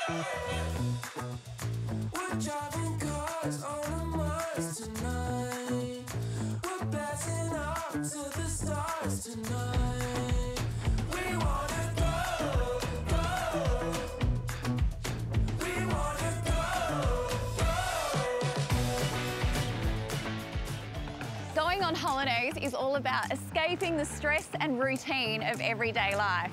We're driving cars on a Mars tonight. We're blasting up to the stars tonight. We wanna go, go. We wanna go, go. Going on holidays is all about escaping the stress and routine of everyday life.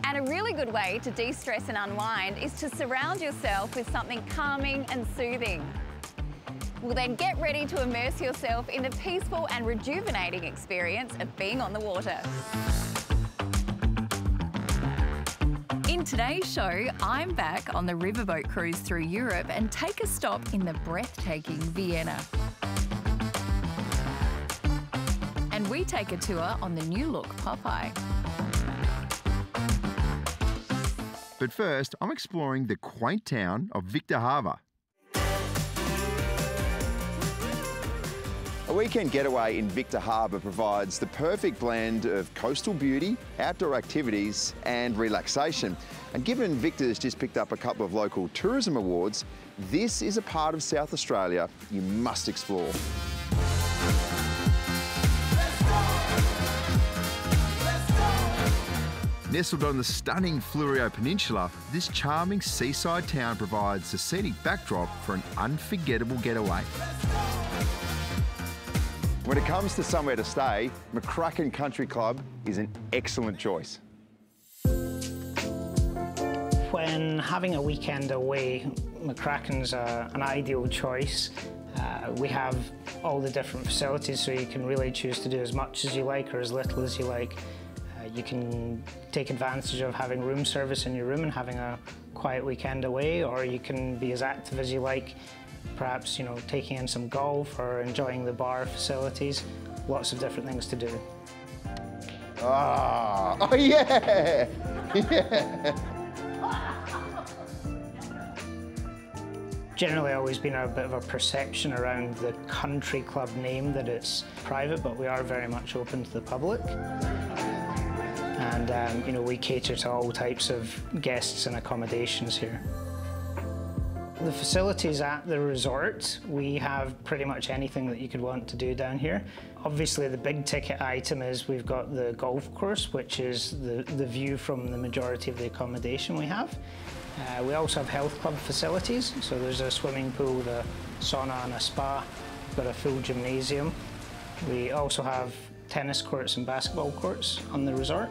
And a really good way to de-stress and unwind is to surround yourself with something calming and soothing. Well, then get ready to immerse yourself in the peaceful and rejuvenating experience of being on the water. In today's show, I'm back on the riverboat cruise through Europe and take a stop in the breathtaking Vienna. And we take a tour on the new look Popeye. But first, I'm exploring the quaint town of Victor Harbor. A weekend getaway in Victor Harbor provides the perfect blend of coastal beauty, outdoor activities and relaxation. And given Victor's just picked up a couple of local tourism awards, this is a part of South Australia you must explore. Nestled on the stunning Fleurieu Peninsula, this charming seaside town provides a scenic backdrop for an unforgettable getaway. When it comes to somewhere to stay, McCracken Country Club is an excellent choice. When having a weekend away, McCracken's an ideal choice. We have all the different facilities, so you can really choose to do as much as you like or as little as you like. You can take advantage of having room service in your room and having a quiet weekend away, or you can be as active as you like, perhaps, you know, taking in some golf or enjoying the bar facilities. Lots of different things to do. Ah, oh yeah! Yeah! Generally always been a bit of a perception around the country club name that it's private, but we are very much open to the public. And you know, we cater to all types of guests and accommodations here. The facilities at the resort, we have pretty much anything that you could want to do down here. Obviously the big ticket item is we've got the golf course, which is the view from the majority of the accommodation we have. We also have health club facilities, so there's a swimming pool, the sauna and a spa. We've got a full gymnasium. We also have tennis courts and basketball courts on the resort.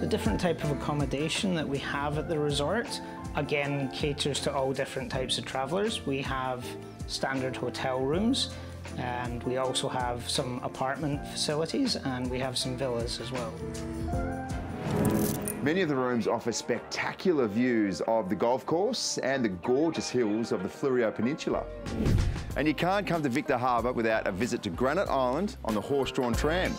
The different type of accommodation that we have at the resort, again, caters to all different types of travellers. We have standard hotel rooms, and we also have some apartment facilities, and we have some villas as well. Many of the rooms offer spectacular views of the golf course and the gorgeous hills of the Fleurieu Peninsula. And you can't come to Victor Harbor without a visit to Granite Island on the horse-drawn tram.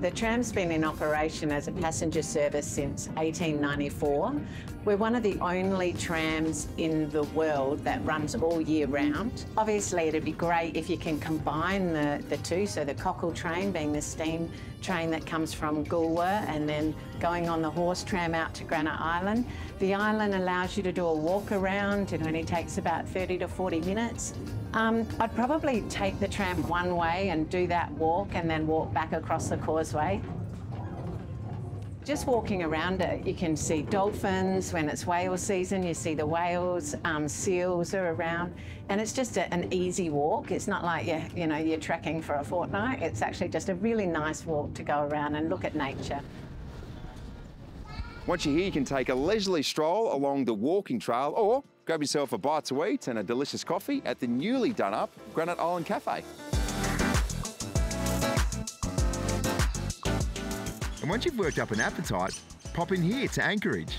The tram's been in operation as a passenger service since 1894. We're one of the only trams in the world that runs all year round. Obviously, it'd be great if you can combine the two, so the cockle train being the steam train that comes from Goolwa and then going on the horse tram out to Granite Island. The island allows you to do a walk around. It only takes about 30 to 40 minutes. I'd probably take the tram one way and do that walk and then walk back across the causeway. Just walking around it, you can see dolphins. When it's whale season, you see the whales, seals are around, and it's just an easy walk. It's not like you're trekking for a fortnight. It's actually just a really nice walk to go around and look at nature. Once you're here, you can take a leisurely stroll along the walking trail or grab yourself a bite to eat and a delicious coffee at the newly done-up Granite Island Cafe. And once you've worked up an appetite, pop in here to Anchorage.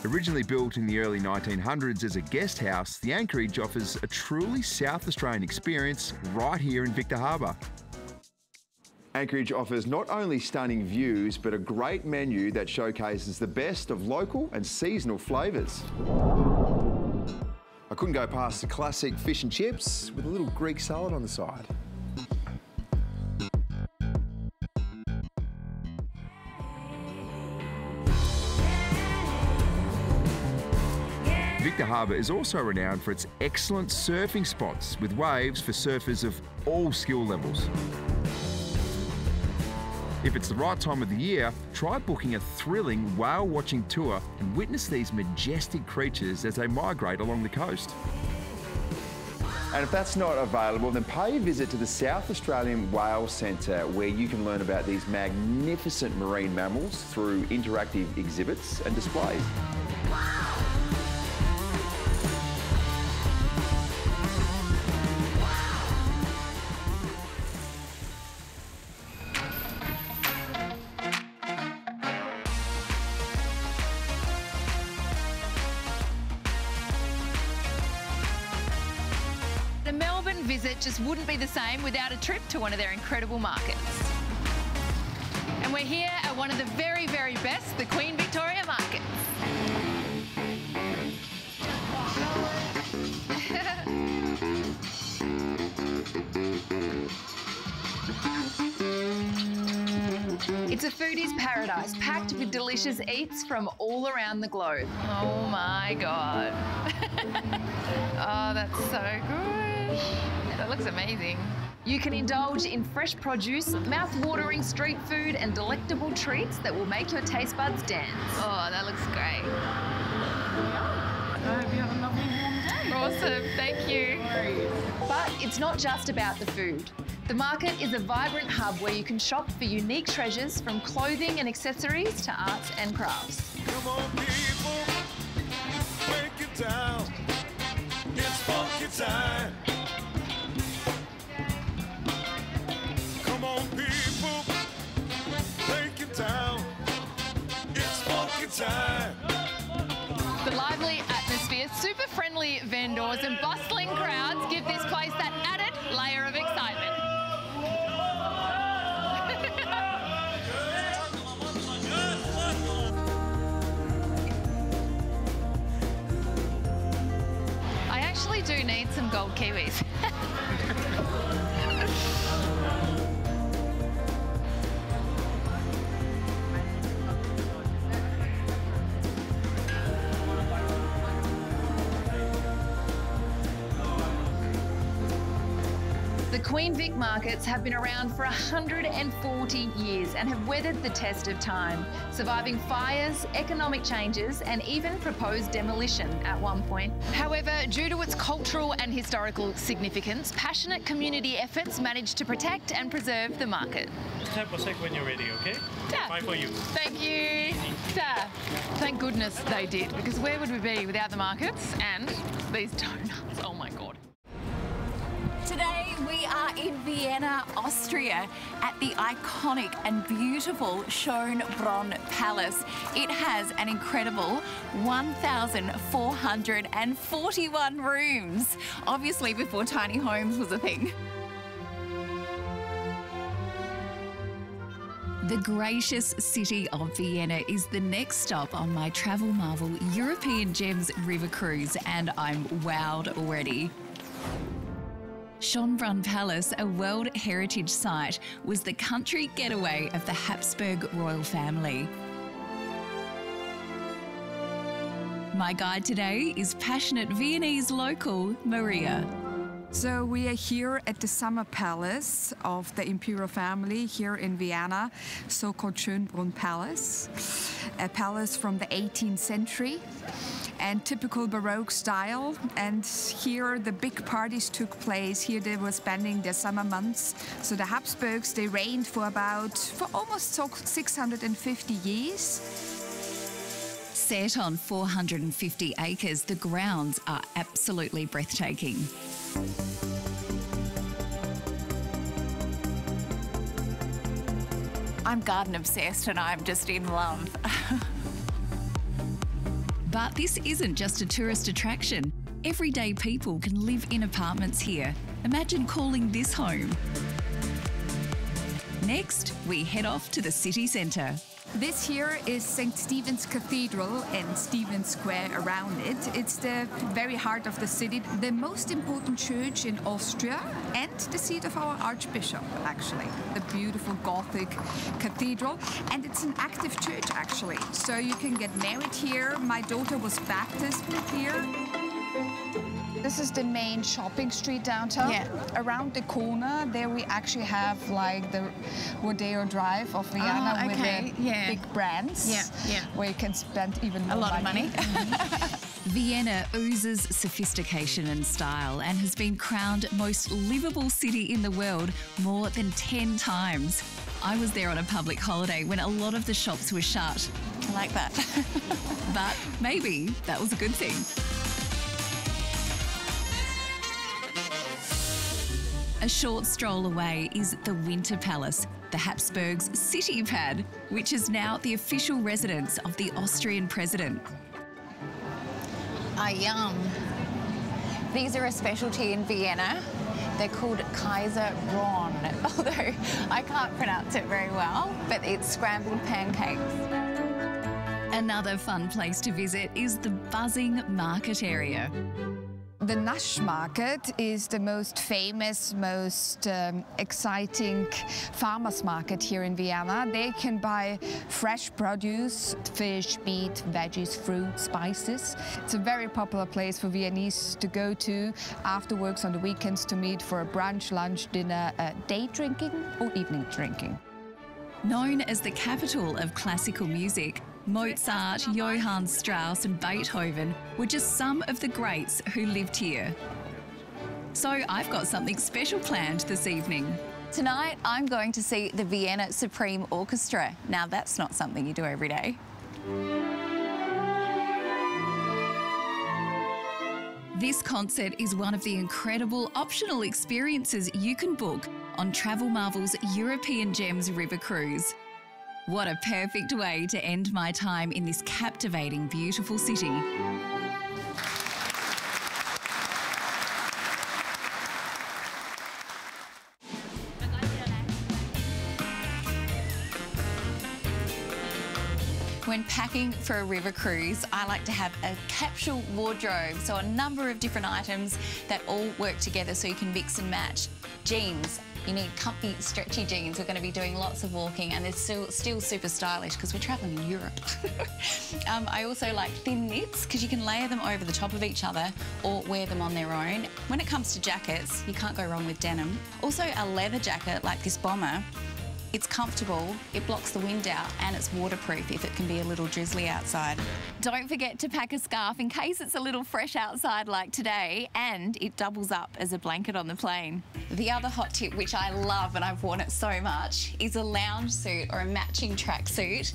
Originally built in the early 1900s as a guest house, the Anchorage offers a truly South Australian experience right here in Victor Harbor. Anchorage offers not only stunning views, but a great menu that showcases the best of local and seasonal flavours. I couldn't go past the classic fish and chips with a little Greek salad on the side. Victor Harbour is also renowned for its excellent surfing spots with waves for surfers of all skill levels. If it's the right time of the year, try booking a thrilling whale watching tour and witness these majestic creatures as they migrate along the coast. And if that's not available, then pay a visit to the South Australian Whale Centre, where you can learn about these magnificent marine mammals through interactive exhibits and displays. A Melbourne visit just wouldn't be the same without a trip to one of their incredible markets. And we're here at one of the very, very best, the Queen Victoria Market. It's a foodie's paradise, packed with delicious eats from all around the globe. Oh my God. Oh, that's so good. That looks amazing. You can indulge in fresh produce, mouth-watering street food and delectable treats that will make your taste buds dance. Oh, that looks great. I hope you have a lovely warm day. Awesome, thank you. But it's not just about the food. The market is a vibrant hub where you can shop for unique treasures from clothing and accessories to arts and crafts. Come on, people, break it down. It's funky time. Come on, people, break it down. It's funky time. The lively atmosphere, super friendly vendors and bustling crowds give this place that added layer of excitement. I actually do need some gold kiwis. The Queen Vic markets have been around for 140 years and have weathered the test of time, surviving fires, economic changes, and even proposed demolition at one point. However, due to its cultural and historical significance, passionate community efforts managed to protect and preserve the market. Just have a sec when you're ready, okay? Yeah. Bye for you. Thank you. Sir, thank goodness they did, because where would we be without the markets and these donuts? Oh my God. Today we are in Vienna, Austria, at the iconic and beautiful Schönbrunn Palace. It has an incredible 1,441 rooms, obviously before tiny homes was a thing. The gracious city of Vienna is the next stop on my Travel Marvel European Gems River Cruise, and I'm wowed already. Schönbrunn Palace, a World Heritage Site, was the country getaway of the Habsburg royal family. My guide today is passionate Viennese local, Maria. So we are here at the summer palace of the imperial family here in Vienna, so-called Schönbrunn Palace, a palace from the 18th century. And typical Baroque style. And here the big parties took place. Here they were spending their summer months. So the Habsburgs, they reigned for almost 650 years. Set on 450 acres, the grounds are absolutely breathtaking. I'm garden obsessed and I'm just in love. But this isn't just a tourist attraction. Everyday people can live in apartments here. Imagine calling this home. Next, we head off to the city centre. This here is St. Stephen's Cathedral and Stephen Square around it. It's the very heart of the city, the most important church in Austria and the seat of our Archbishop, actually. The beautiful Gothic cathedral, and it's an active church, actually. So you can get married here. My daughter was baptized here. This is the main shopping street downtown. Yeah. Around the corner, there we actually have like the Rodeo Drive of Vienna with the big brands. Yeah. Where you can spend even more money. Vienna oozes sophistication and style and has been crowned most livable city in the world more than 10 times. I was there on a public holiday when a lot of the shops were shut. I like that. But maybe that was a good thing. A short stroll away is the Winter Palace, the Habsburgs' city pad, which is now the official residence of the Austrian president. Yum. These are a specialty in Vienna. They're called Kaiser Braun, although I can't pronounce it very well, but it's scrambled pancakes. Another fun place to visit is the buzzing market area. The Nash Market is the most famous, most exciting farmers market here in Vienna. They can buy fresh produce, fish, meat, veggies, fruit, spices. It's a very popular place for Viennese to go to after works on the weekends to meet for a brunch, lunch, dinner, day drinking or evening drinking. Known as the capital of classical music, Mozart, Johann Strauss and Beethoven were just some of the greats who lived here. So I've got something special planned this evening. Tonight, I'm going to see the Vienna Supreme Orchestra. Now, that's not something you do every day. This concert is one of the incredible optional experiences you can book on Travel Marvel's European Gems River Cruise. What a perfect way to end my time in this captivating, beautiful city. When packing for a river cruise, I like to have a capsule wardrobe, so a number of different items that all work together so you can mix and match. Jeans. You need comfy, stretchy jeans. We're going to be doing lots of walking and they're still super stylish because we're travelling in Europe. I also like thin knits because you can layer them over the top of each other or wear them on their own. When it comes to jackets, you can't go wrong with denim. Also a leather jacket like this bomber. It's comfortable, it blocks the wind out and it's waterproof if it can be a little drizzly outside. Don't forget to pack a scarf in case it's a little fresh outside like today, and it doubles up as a blanket on the plane. The other hot tip, which I love and I've worn it so much, is a lounge suit or a matching tracksuit.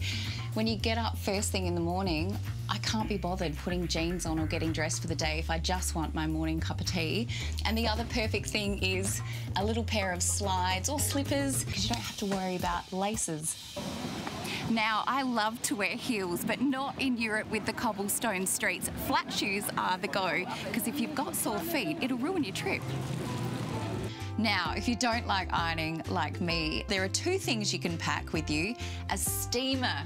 When you get up first thing in the morning, I can't be bothered putting jeans on or getting dressed for the day if I just want my morning cup of tea. And the other perfect thing is a little pair of slides or slippers because you don't have to worry about laces. Now, I love to wear heels, but not in Europe with the cobblestone streets. Flat shoes are the go because if you've got sore feet, it'll ruin your trip. Now, if you don't like ironing like me, there are two things you can pack with you. A steamer.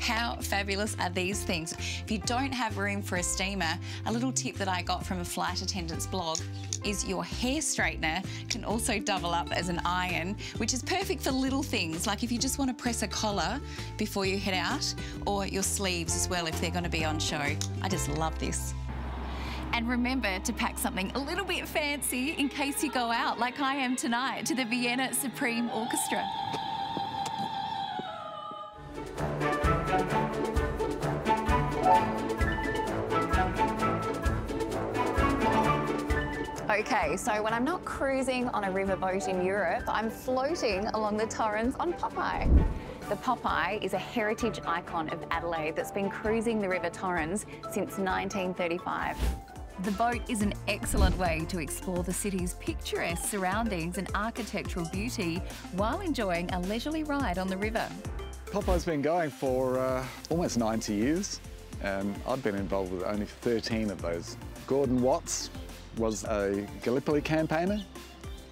How fabulous are these things? If you don't have room for a steamer, a little tip that I got from a flight attendant's blog is your hair straightener can also double up as an iron, which is perfect for little things, like if you just want to press a collar before you head out, or your sleeves as well if they're going to be on show. I just love this. And remember to pack something a little bit fancy in case you go out, like I am tonight, to the Vienna Supreme Orchestra. Okay, so when I'm not cruising on a riverboat in Europe, I'm floating along the Torrens on Popeye. The Popeye is a heritage icon of Adelaide that's been cruising the River Torrens since 1935. The boat is an excellent way to explore the city's picturesque surroundings and architectural beauty while enjoying a leisurely ride on the river. Popeye's been going for almost 90 years, and I've been involved with only 13 of those. Gordon Watts was a Gallipoli campaigner,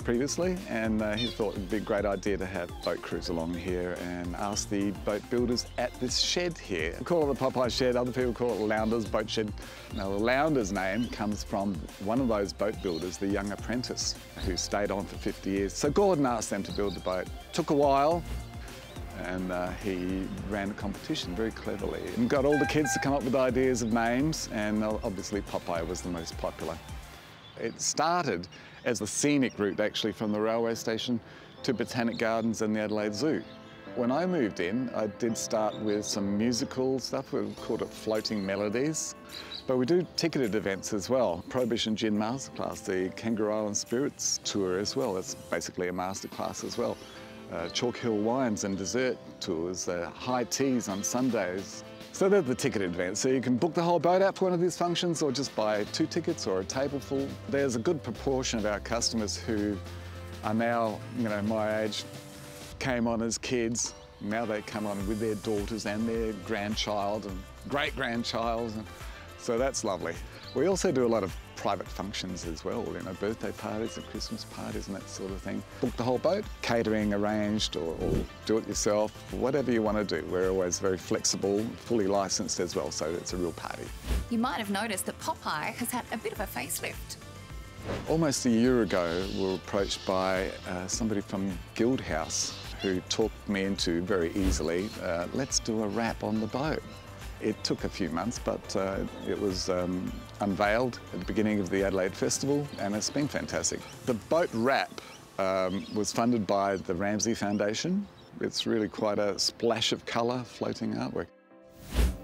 previously, and he thought it would be a great idea to have boat crews along here and asked the boat builders at this shed here. We call it the Popeye Shed, other people call it Lownder's Boat Shed. Now the Lownder's name comes from one of those boat builders, the young apprentice, who stayed on for 50 years. So Gordon asked them to build the boat. Took a while, and he ran a competition very cleverly and got all the kids to come up with ideas of names, and obviously Popeye was the most popular. It started as a scenic route actually from the railway station to Botanic Gardens and the Adelaide Zoo. When I moved in, I did start with some musical stuff. We called it Floating Melodies. But we do ticketed events as well. Prohibition Gin Masterclass, the Kangaroo Island Spirits Tour as well. It's basically a masterclass as well. Chalk Hill Wines and dessert tours, high teas on Sundays. So they're the ticketed events. So you can book the whole boat out for one of these functions or just buy 2 tickets or a table full. There's a good proportion of our customers who are now, my age, came on as kids. Now they come on with their daughters and their grandchild and great-grandchild. So that's lovely. We also do a lot of private functions as well, birthday parties and Christmas parties and that sort of thing. Book the whole boat, catering arranged or do it yourself, whatever you want to do. We're always very flexible, fully licensed as well, so it's a real party. You might have noticed that Popeye has had a bit of a facelift. Almost a year ago, we were approached by somebody from Guildhouse who talked me into very easily, let's do a wrap on the boat. It took a few months, but it was unveiled at the beginning of the Adelaide Festival, and it's been fantastic. The boat wrap was funded by the Ramsay Foundation. It's really quite a splash of colour floating artwork.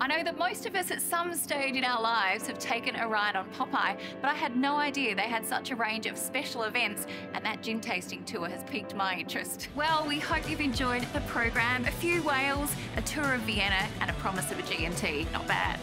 I know that most of us at some stage in our lives have taken a ride on Popeye, but I had no idea they had such a range of special events, and that gin tasting tour has piqued my interest. Well, we hope you've enjoyed the program. A few whales, a tour of Vienna, and a promise of a G&T. Not bad.